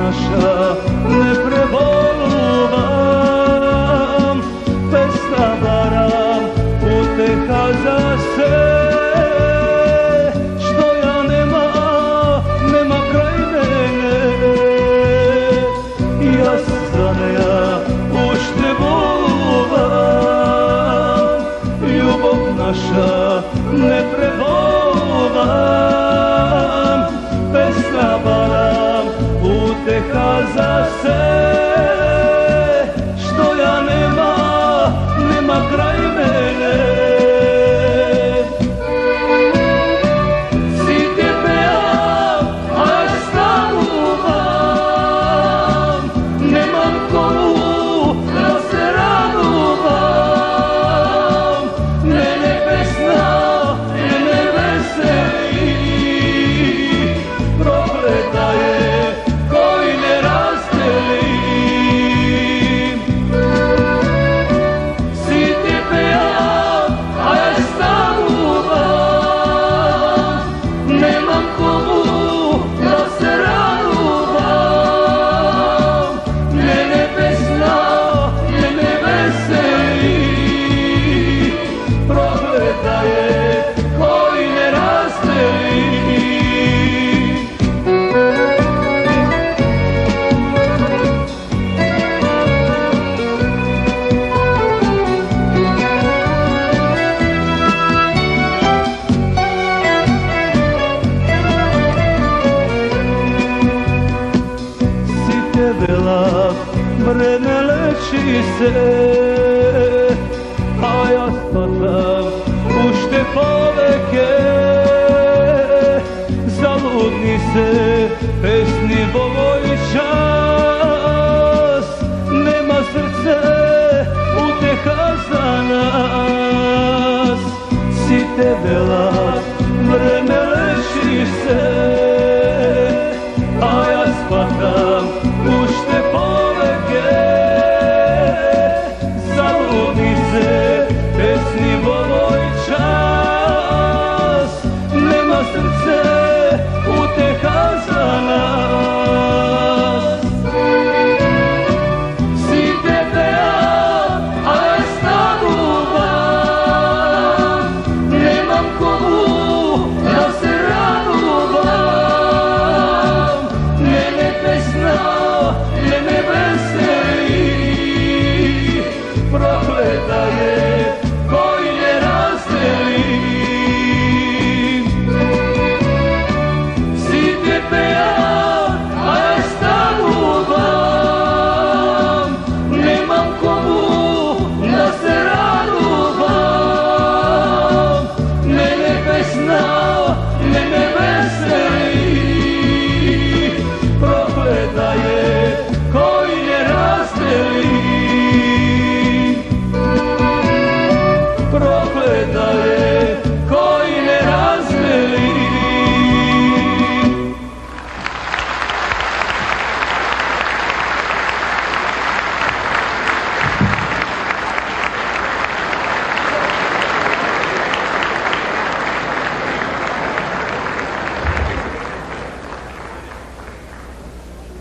naša ne preboluvam, pesna baram uteha za sve, što ja nema kraj mene. Ja ja ušte boluvam, ljubav naša ne preboluvam, pesna baram uteha za sve, što ja nema kraj mene. Si te peam, a ja stanuvam, nemam komu da se raduvam, mene pesna, mene veseli, prokleta je koji ne razdeli. Si ti peam, a ja stanuvam, nemam komu da se raduvam, mene pesna, mene veseli, prokleta je koji ne razdeli. Si te vela, vreme leči se,